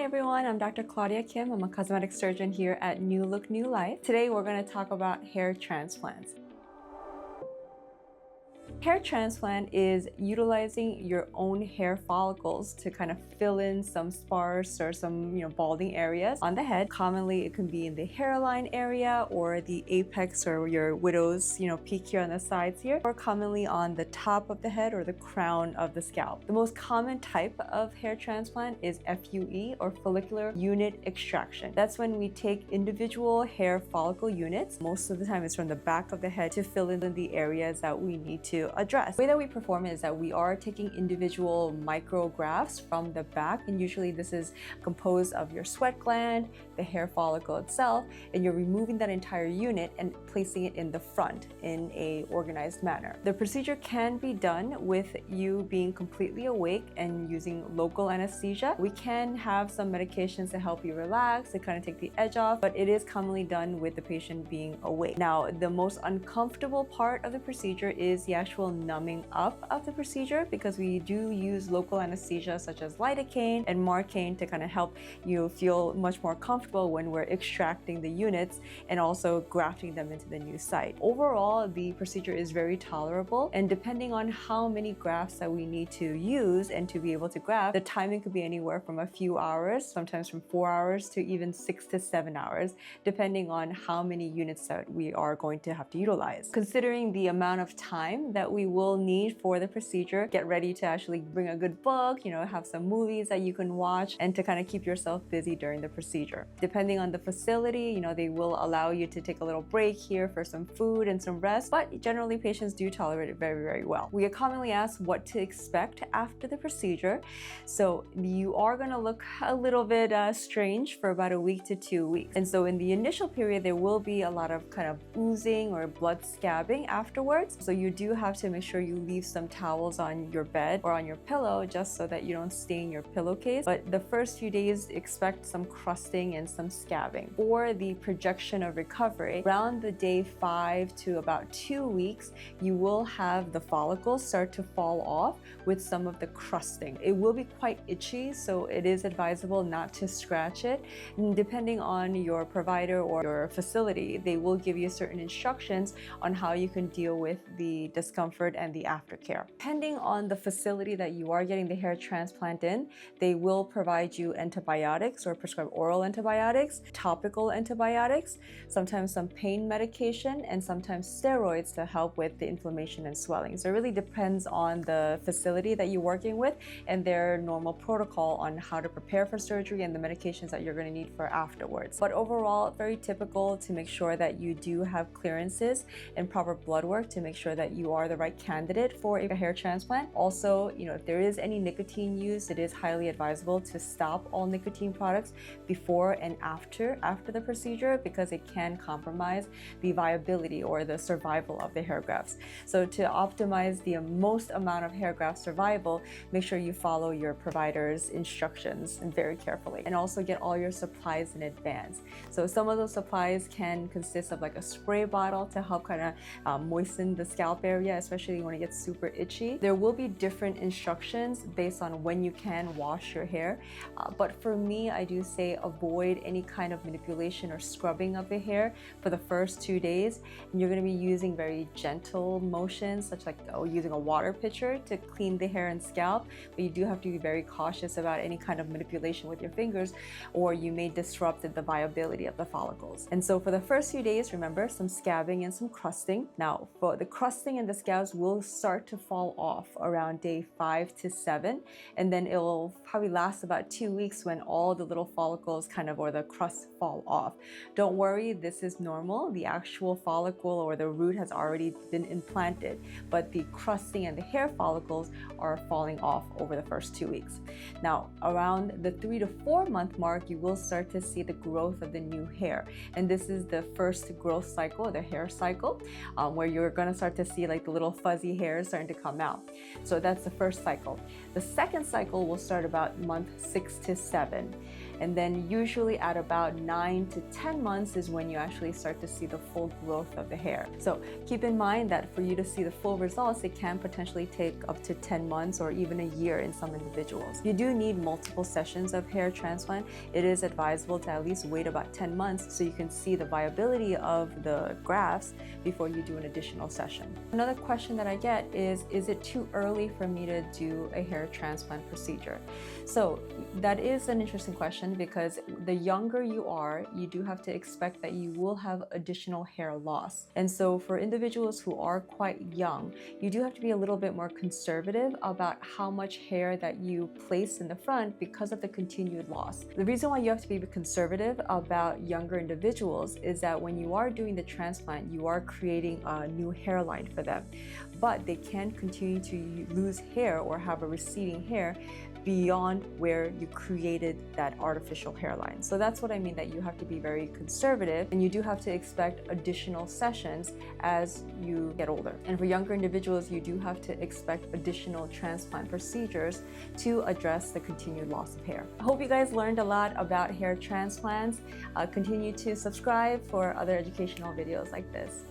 Hi everyone, I'm Dr. Claudia Kim. I'm a cosmetic surgeon here at New Look New Life. Today we're going to talk about hair transplants. Hair transplant is utilizing your own hair follicles to kind of fill in some sparse or some balding areas on the head. Commonly it can be in the hairline area or the apex or your widow's peak here on the sides here, or commonly on the top of the head or the crown of the scalp. The most common type of hair transplant is FUE or follicular unit extraction. That's when we take individual hair follicle units, most of the time it's from the back of the head, to fill in the areas that we need to address. The way that we perform it is that we are taking individual micrografts from the back, and usually this is composed of your sweat gland, the hair follicle itself, and you're removing that entire unit and placing it in the front in a organized manner. The procedure can be done with you being completely awake and using local anesthesia. We can have some medications to help you relax, to kind of take the edge off, but it is commonly done with the patient being awake. Now, the most uncomfortable part of the procedure is the actual numbing up of the procedure, because we do use local anesthesia such as lidocaine and marcaine to kind of help you feel much more comfortable when we're extracting the units and also grafting them into the new site. Overall, the procedure is very tolerable, and depending on how many grafts that we need to use and to be able to graft, the timing could be anywhere from a few hours, sometimes from 4 hours to even 6 to 7 hours, depending on how many units that we are going to have to utilize. Considering the amount of time that we will need for the procedure, get ready to actually bring a good book, have some movies that you can watch, and to kind of keep yourself busy during the procedure. Depending on the facility, they will allow you to take a little break here for some food and some rest, but generally patients do tolerate it very, very well. We are commonly asked what to expect after the procedure. So you are going to look a little bit strange for about a week to 2 weeks. And so in the initial period, there will be a lot of kind of oozing or blood scabbing afterwards. So you do have to make sure you leave some towels on your bed or on your pillow, just so that you don't stain your pillowcase. But the first few days, expect some crusting and some scabbing. For the projection of recovery, around the day 5 to about 2 weeks, you will have the follicles start to fall off with some of the crusting. It will be quite itchy, so it is advisable not to scratch it. And depending on your provider or your facility, they will give you certain instructions on how you can deal with the discomfort and the aftercare. Depending on the facility that you are getting the hair transplant in, they will provide you antibiotics or prescribe oral antibiotics, topical antibiotics, sometimes some pain medication, and sometimes steroids to help with the inflammation and swelling. So it really depends on the facility that you're working with and their normal protocol on how to prepare for surgery and the medications that you're going to need for afterwards. But overall, very typical to make sure that you do have clearances and proper blood work to make sure that you are the right candidate for a hair transplant. Also, if there is any nicotine use, it is highly advisable to stop all nicotine products before and after the procedure, because it can compromise the viability or the survival of the hair grafts. So to optimize the most amount of hair graft survival, make sure you follow your provider's instructions and very carefully, and also get all your supplies in advance. So some of those supplies can consist of like a spray bottle to help kind of moisten the scalp area, especially when it gets super itchy. There will be different instructions based on when you can wash your hair, but for me, I do say avoid any kind of manipulation or scrubbing of the hair for the first 2 days. And you're going to be using very gentle motions, such like using a water pitcher to clean the hair and scalp, but you do have to be very cautious about any kind of manipulation with your fingers, or you may disrupt the viability of the follicles. And so for the first few days, remember, some scabbing and some crusting. Now, for the crusting and the scabs will start to fall off around day 5 to 7, and then it will probably last about 2 weeks when all the little follicles or the crust fall off. Don't worry, this is normal. The actual follicle or the root has already been implanted, but the crusting and the hair follicles are falling off over the first 2 weeks. Now, around the 3 to 4 month mark, you will start to see the growth of the new hair. And this is the first growth cycle, the hair cycle, where you're going to start to see like the little little fuzzy hairs starting to come out. So that's the first cycle. The second cycle will start about month 6 to 7. And then usually at about 9 to 10 months is when you actually start to see the full growth of the hair. So keep in mind that for you to see the full results, it can potentially take up to 10 months or even a year in some individuals. You do need multiple sessions of hair transplant. It is advisable to at least wait about 10 months so you can see the viability of the grafts before you do an additional session. Another question that I get is it too early for me to do a hair transplant procedure? So that is an interesting question, because the younger you are, you do have to expect that you will have additional hair loss. And so for individuals who are quite young, you do have to be a little bit more conservative about how much hair that you place in the front because of the continued loss. The reason why you have to be conservative about younger individuals is that when you are doing the transplant, you are creating a new hairline for them, but they can continue to lose hair or have a receding hair beyond where you created that artificial hairline. So that's what I mean, that you have to be very conservative, and you do have to expect additional sessions as you get older. And for younger individuals, you do have to expect additional transplant procedures to address the continued loss of hair. I hope you guys learned a lot about hair transplants. Continue to subscribe for other educational videos like this.